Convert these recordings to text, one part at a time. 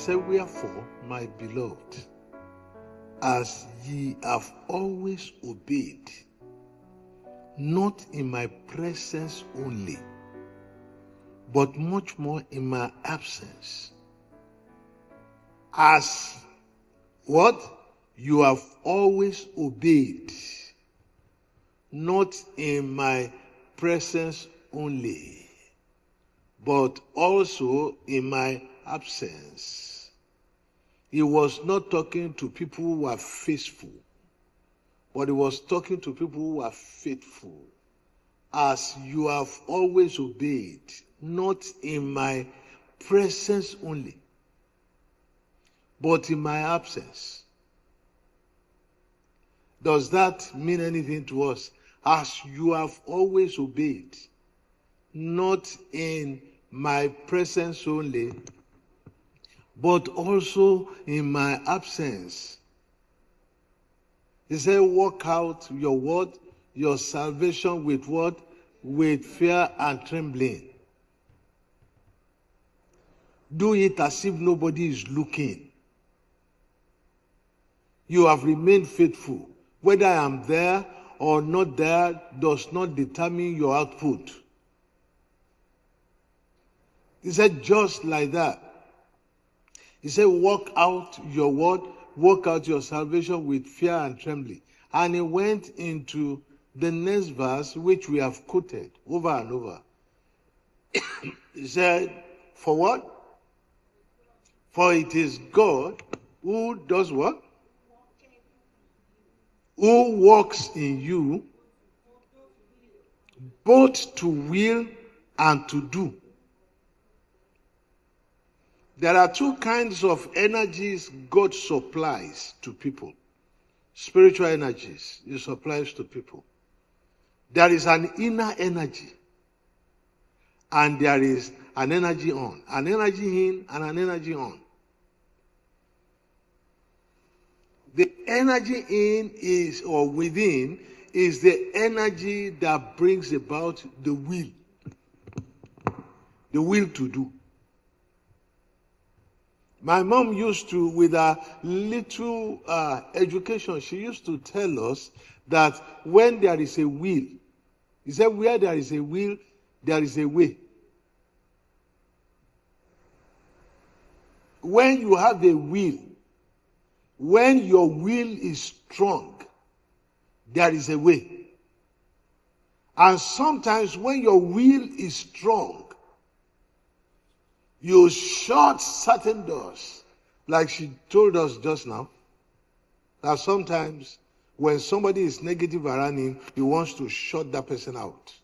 Say, wherefore, my beloved, as ye have always obeyed, not in my presence only, but much more in my absence, as what? You have always obeyed, not in my presence only, but also in my absence. He was not talking to people who are faithful, but he was talking to people who are faithful. As you have always obeyed, not in my presence only, but in my absence. Does that mean anything to us? As you have always obeyed, not in my presence only, but also in my absence. He said, work out your what? Your salvation with what? With fear and trembling. Do it as if nobody is looking. You have remained faithful. Whether I am there or not there does not determine your output. He said, just like that. He said, work out your word, work out your salvation with fear and trembling. And he went into the next verse, which we have quoted over and over. He said, for what? For it is God who does what? Who works in you, both to will and to do. There are two kinds of energies God supplies to people. Spiritual energies He supplies to people. There is an inner energy, and there is an energy on. An energy in and an energy on. The energy in is, or within, is the energy that brings about the will. The will to do. My mom used to, with her little education, she used to tell us that when there is a will, he said, where there is a will, there is a way. When you have a will, when your will is strong, there is a way. And sometimes when your will is strong, you shut certain doors. Like she told us just now, that sometimes when somebody is negative around him, he wants to shut that person out.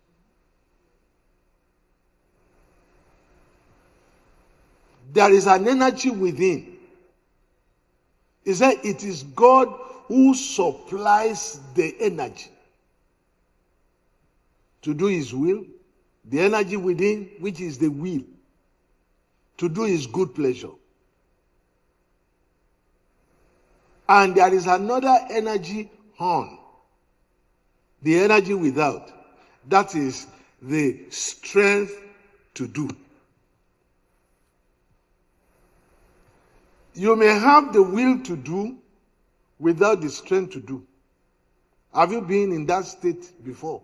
There is an energy within. He said it is God who supplies the energy to do His will, the energy within, which is the will, to do His good pleasure. And there is another energy on, the energy without, that is the strength to do. You may have the will to do without the strength to do. Have you been in that state before?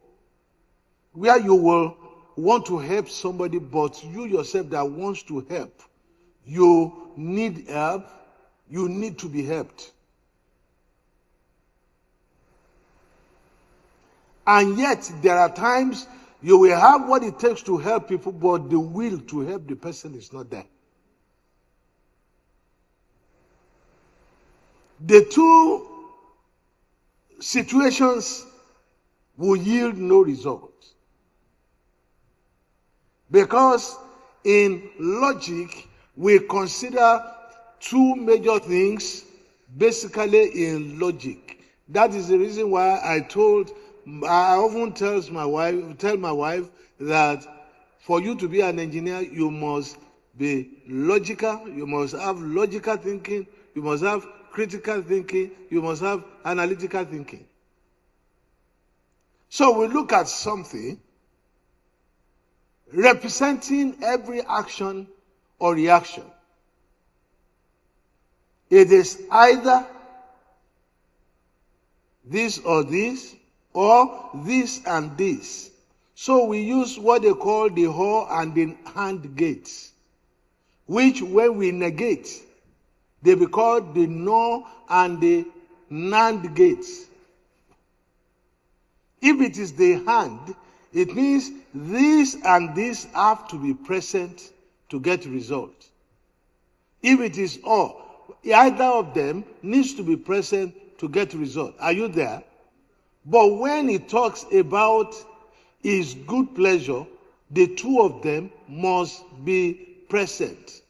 Where you will want to help somebody, but you yourself that wants to help, you need help, you need to be helped. And yet, there are times you will have what it takes to help people, but the will to help the person is not there. The two situations will yield no result. Because in logic, we consider two major things basically in logic. That is the reason why I often tell my wife that for you to be an engineer, you must be logical, you must have logical thinking, you must have critical thinking, you must have analytical thinking. So we look at something representing every action or reaction. It is either this or this, or this and this. So we use what they call the or and the and gates, which when we negate, they be called the nor and the NAND gates. If it is the hand, it means this and this have to be present to get result. If it is or, either of them needs to be present to get result. Are you there? But when he talks about his good pleasure, the two of them must be present,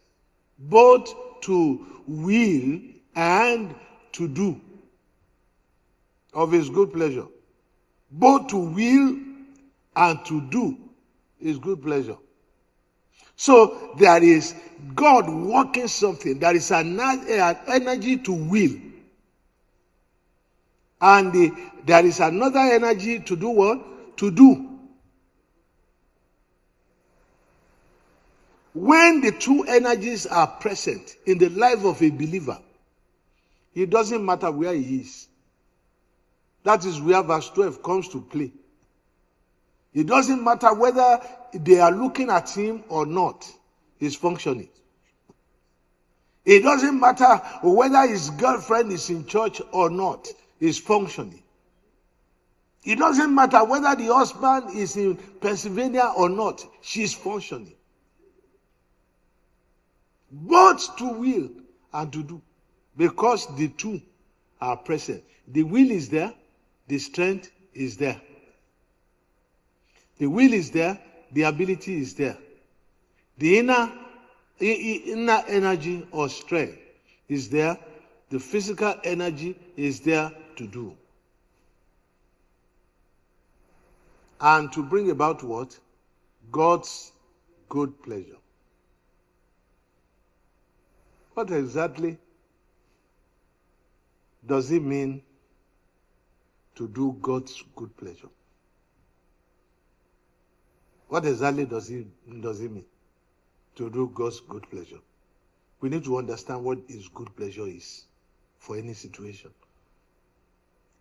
both to will and to do of his good pleasure. Both to will and to do his good pleasure. So there is God working something. There is an energy to will. And there is another energy to do what? To do. When the two energies are present in the life of a believer, it doesn't matter where he is. That is where verse 12 comes to play. It doesn't matter whether they are looking at him or not, he's functioning. It doesn't matter whether his girlfriend is in church or not, he's functioning. It doesn't matter whether the husband is in Pennsylvania or not, she's functioning. Both to will and to do, because the two are present. The will is there, the strength is there. The will is there, the ability is there. The inner energy or strength is there, the physical energy is there to do. And to bring about what? God's good pleasure. What exactly does it mean to do God's good pleasure? What exactly does it mean to do God's good pleasure? We need to understand what His good pleasure is for any situation.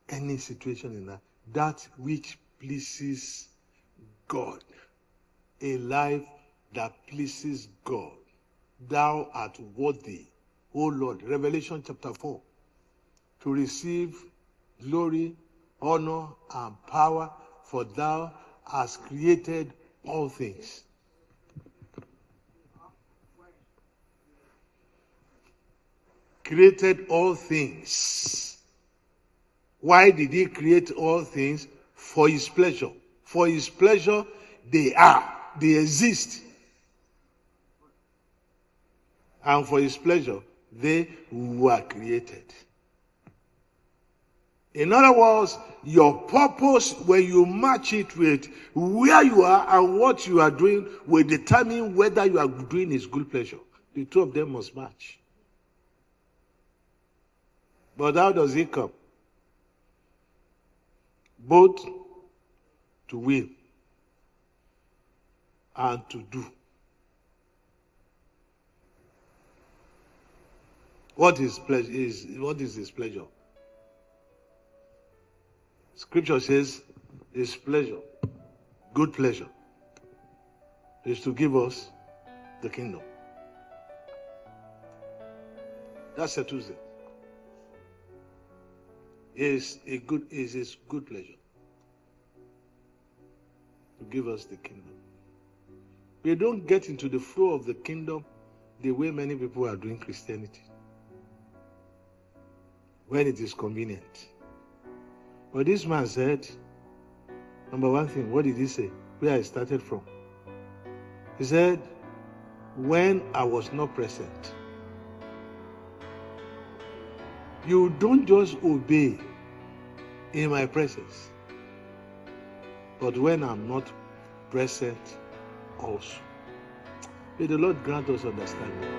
Any situation in that which pleases God. A life that pleases God. Thou art worthy, O Lord, Revelation chapter 4, to receive glory, honor, and power, for thou hast created all things. Created all things. Why did He create all things? For His pleasure. For His pleasure, they are. They exist. And for His pleasure, they were created. In other words, your purpose, when you match it with where you are and what you are doing, will determine whether you are doing His good pleasure. The two of them must match. But how does it come? Both to will and to do. What is His pleasure? Scripture says His pleasure, good pleasure, is to give us the kingdom. That settles it. Is His good pleasure to give us the kingdom. We don't get into the flow of the kingdom the way many people are doing Christianity, when it is convenient. But this man said, number one thing, what did he say? Where I started from. He said, when I was not present. You don't just obey in my presence, but when I'm not present also. May the Lord grant us understanding.